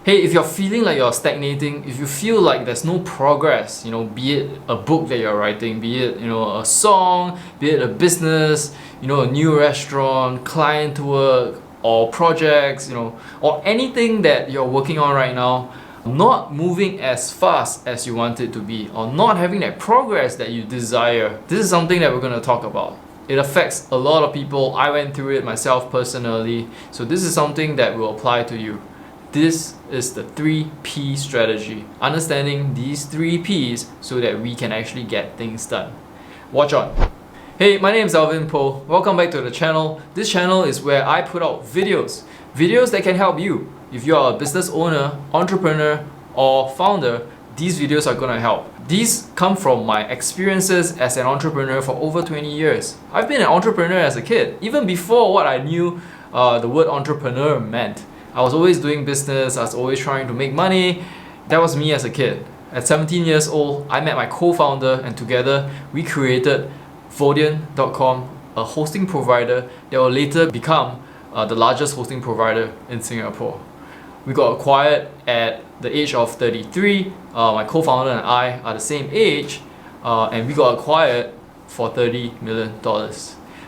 Hey, if you're feeling like you're stagnating, if you feel like there's no progress, be it a book that you're writing, be it, a song, be it a business, a new restaurant, client work, or projects, or anything that you're working on right now, not moving as fast as you want it to be, or not having that progress that you desire, this is something that we're going to talk about. It affects a lot of people. I went through it myself personally, so this is something that will apply to you. This is the 3P strategy. Understanding these 3Ps so that we can actually get things done. Watch on. Hey, my name is Alvin Po. Welcome back to the channel. This channel is where I put out videos that can help you. If you are a business owner, entrepreneur, or founder, these videos are gonna help. These come from my experiences as an entrepreneur for over 20 years. I've been an entrepreneur as a kid, even before what I knew the word entrepreneur meant. I was always doing business, I was always trying to make money. That was me as a kid. At 17 years old, I met my co-founder and together we created Vodian.com, a hosting provider that will later become the largest hosting provider in Singapore. We got acquired at the age of 33. My co-founder and I are the same age, and we got acquired for $30 million.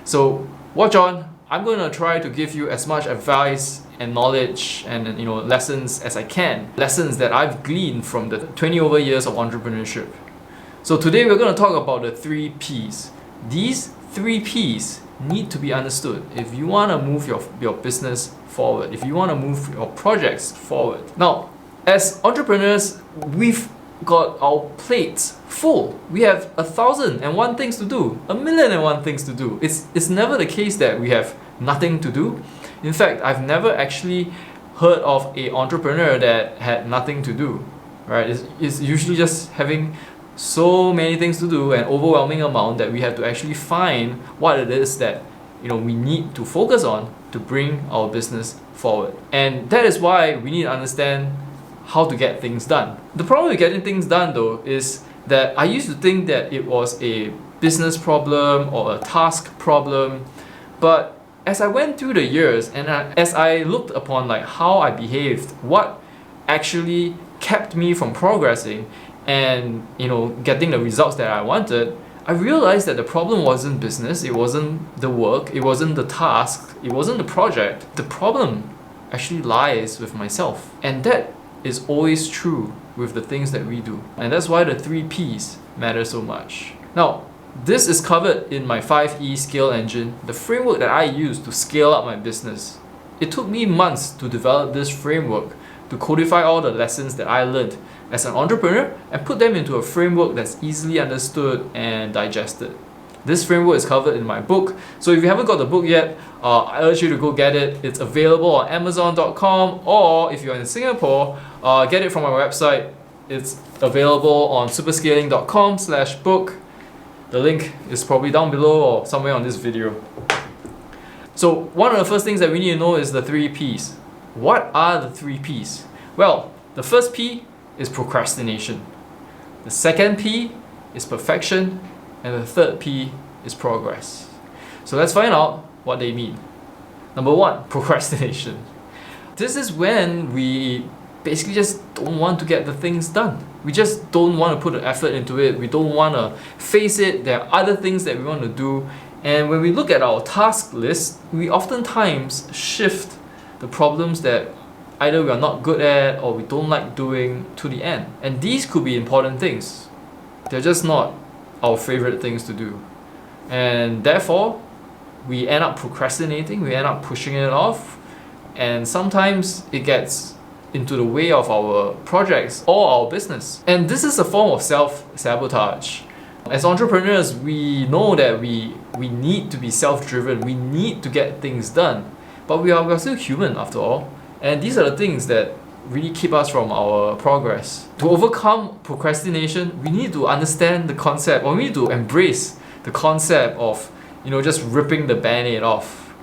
So watch on. I'm going to try to give you as much advice and knowledge and lessons as I can. Lessons that I've gleaned from the 20 over years of entrepreneurship. So today we're going to talk about the 3Ps. These 3Ps need to be understood if you want to move your business forward, if you want to move your projects forward. Now, as entrepreneurs, we've got our plates full. We have 1,001 things to do, 1,000,001 things to do. It's never the case that we have nothing to do. In fact, I've never actually heard of an entrepreneur that had nothing to do. Right? It's usually just having so many things to do, an overwhelming amount that we have to actually find what it is that we need to focus on to bring our business forward. And that is why we need to understand how to get things done. The problem with getting things done though is that I used to think that it was a business problem or a task problem, but as I went through the years and as I looked upon how I behaved, what actually kept me from progressing and getting the results that I wanted, I realized that the problem wasn't business, it wasn't the work, it wasn't the task, it wasn't the project. The problem actually lies with myself. And that is always true with the things that we do. And that's why the 3Ps matter so much. Now, this is covered in my 5E scale engine, the framework that I use to scale up my business. It took me months to develop this framework, to codify all the lessons that I learned as an entrepreneur and put them into a framework that's easily understood and digested. This framework is covered in my book, so if you haven't got the book yet, I urge you to go get it. It's available on Amazon.com, or if you're in Singapore, get it from my website. It's available on superscaling.com/book. The link is probably down below or somewhere on this video. So one of the first things that we need to know is the 3Ps. What are the 3Ps? Well, the first P is procrastination. The second P is perfection. And the third P is progress. So let's find out what they mean. Number one, procrastination. This is when we basically just don't want to get the things done. We just don't want to put the effort into it. We don't want to face it. There are other things that we want to do. And when we look at our task list, we oftentimes shift the problems that either we are not good at or we don't like doing to the end. And these could be important things. They're just not our favorite things to do. And therefore, we end up procrastinating, we end up pushing it off, and sometimes it gets into the way of our projects or our business. And this is a form of self-sabotage. As entrepreneurs, we know that we need to be self-driven, we need to get things done, but we are still human after all. And these are the things that really keep us from our progress. To overcome procrastination, we need to understand the concept, or we need to embrace the concept of just ripping the band-aid off.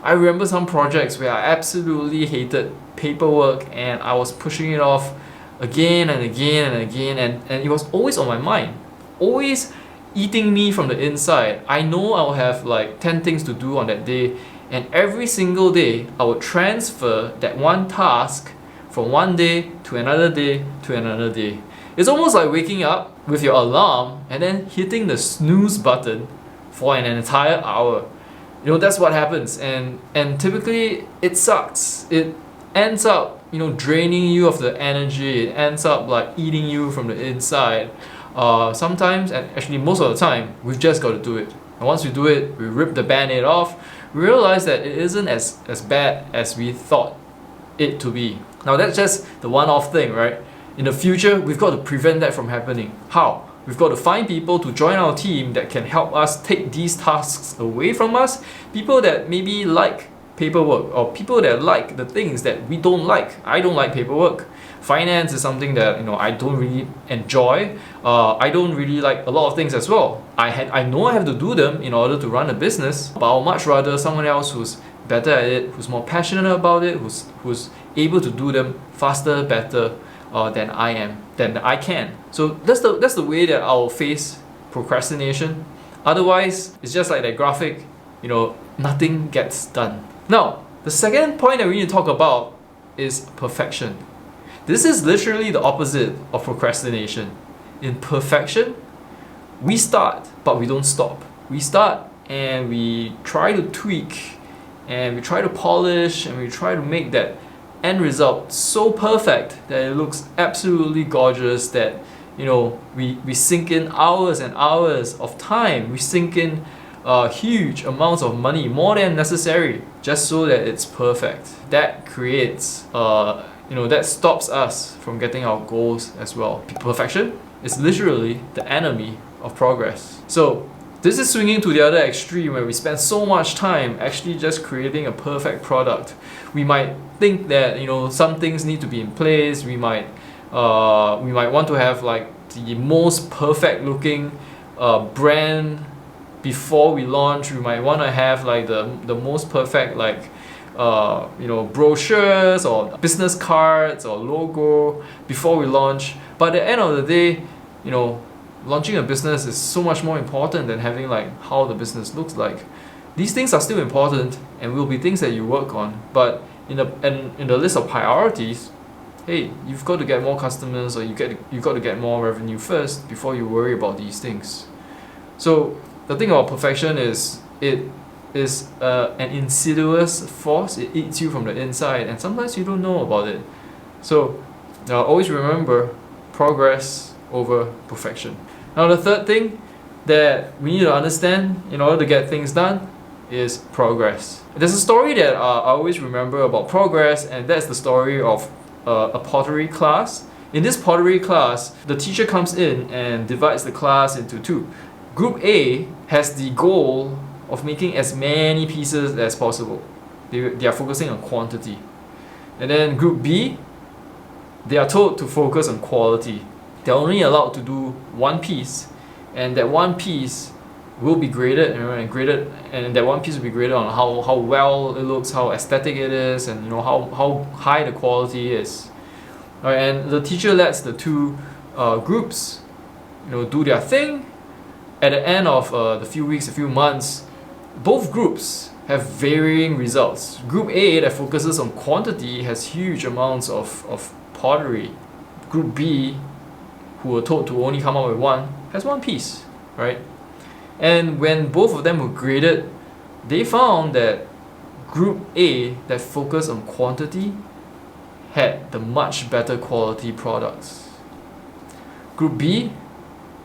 I remember some projects where I absolutely hated paperwork and I was pushing it off again and again and again, and it was always on my mind, always eating me from the inside. I know I'll have 10 things to do on that day, and every single day I would transfer that one task from one day to another day to another day. It's almost like waking up with your alarm and then hitting the snooze button for an entire hour. You know, that's what happens, and typically it sucks. It ends up, you know, draining you of the energy. It ends up like eating you from the inside. Sometimes, and actually most of the time, we've just got to do it. And once we do it, we rip the band-aid off, we realize that it isn't as bad as we thought it to be. Now that's just the one-off thing, right? In the future, we've got to prevent that from happening. How? We've got to find people to join our team that can help us take these tasks away from us. People that maybe like paperwork, or people that like the things that we don't like. I don't like paperwork. Finance is something that, you know, I don't really enjoy. I don't really like a lot of things as well. I know I have to do them in order to run a business, but I'll much rather someone else who's better at it, who's more passionate about it, who's able to do them faster, better than I can. So that's the way that I'll face procrastination. Otherwise, it's just like that graphic, you know, nothing gets done. Now, the second point that we need to talk about is perfection. This is literally the opposite of procrastination. In perfection, we start, but we don't stop. We start and we try to tweak and we try to polish and we try to make that end result so perfect that it looks absolutely gorgeous, that, you know, we sink in hours and hours of time. We sink in huge amounts of money, more than necessary, just so that it's perfect. That creates that stops us from getting our goals as well. Perfection is literally the enemy of progress. So this is swinging to the other extreme, where we spend so much time actually just creating a perfect product. We might think that, you know, some things need to be in place. We might want to have like the most perfect looking brand before we launch. We might want to have like the most perfect brochures or business cards or logo before we launch. But at the end of the day, you know, launching a business is so much more important than having like how the business looks like. These things are still important and will be things that you work on, but in the list of priorities, hey, you've got to get more customers, or you've got to get more revenue first before you worry about these things. So the thing about perfection is it is an insidious force. It eats you from the inside, and sometimes you don't know about it. So always remember progress over perfection. Now the third thing that we need to understand in order to get things done is progress. There's a story that I always remember about progress, and that's the story of a pottery class. In this pottery class, the teacher comes in and divides the class into two. Group A has the goal of making as many pieces as possible. They are focusing on quantity. And then Group B, they are told to focus on quality. They're only allowed to do one piece, and that one piece will be graded, and that one piece will be graded on how well it looks, how aesthetic it is, and, you know, how high the quality is. Alright, and the teacher lets the two groups, you know, do their thing. At the end of the few weeks, a few months, both groups have varying results. Group A, that focuses on quantity, has huge amounts of pottery. Group B, who were told to only come up with one, has one piece, right? And when both of them were graded, they found that Group A, that focused on quantity, had the much better quality products. Group B,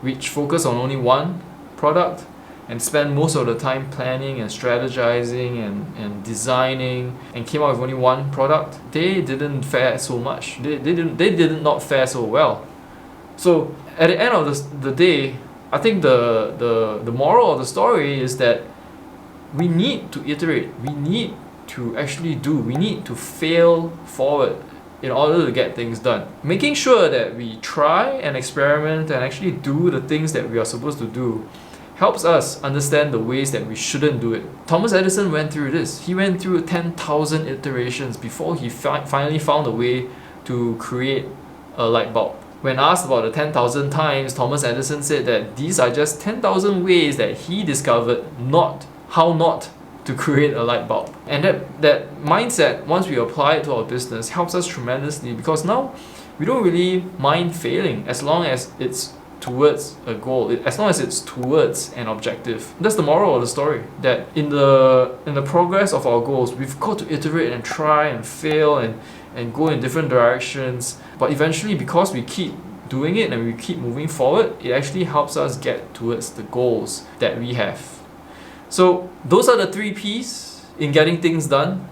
which focused on only one product and spent most of the time planning and strategizing and designing and came out with only one product, they didn't fare so much. They did not fare so well. So at the end of the day, I think the moral of the story is that we need to iterate. We need to actually we need to fail forward in order to get things done. Making sure that we try and experiment and actually do the things that we are supposed to do helps us understand the ways that we shouldn't do it. Thomas Edison went through this. He went through 10,000 iterations before he finally found a way to create a light bulb. When asked about the 10,000 times, Thomas Edison said that these are just 10,000 ways that he discovered how not to create a light bulb. And that mindset, once we apply it to our business, helps us tremendously, because now we don't really mind failing as long as it's towards a goal, as long as it's towards an objective. That's the moral of the story, that in the progress of our goals, we've got to iterate and try and fail and go in different directions, but eventually, because we keep doing it and we keep moving forward, it actually helps us get towards the goals that we have. So those are the 3 P's in getting things done.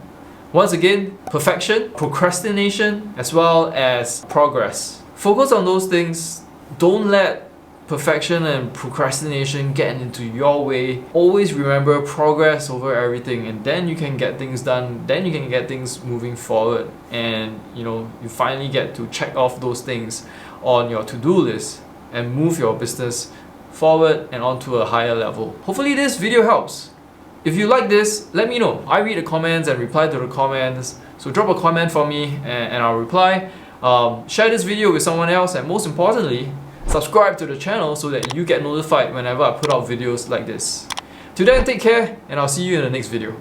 Once again, perfection, procrastination, as well as progress. Focus on those things. Don't let perfection and procrastination get into your way. Always remember progress over everything, and then you can get things done, then you can get things moving forward, and you finally get to check off those things on your to-do list and move your business forward and onto a higher level. Hopefully this video helps. If you like this, let me know. I read the comments and reply to the comments, so drop a comment for me and I'll reply. Share this video with someone else, and most importantly, subscribe to the channel so that you get notified whenever I put out videos like this. Till then, take care, and I'll see you in the next video.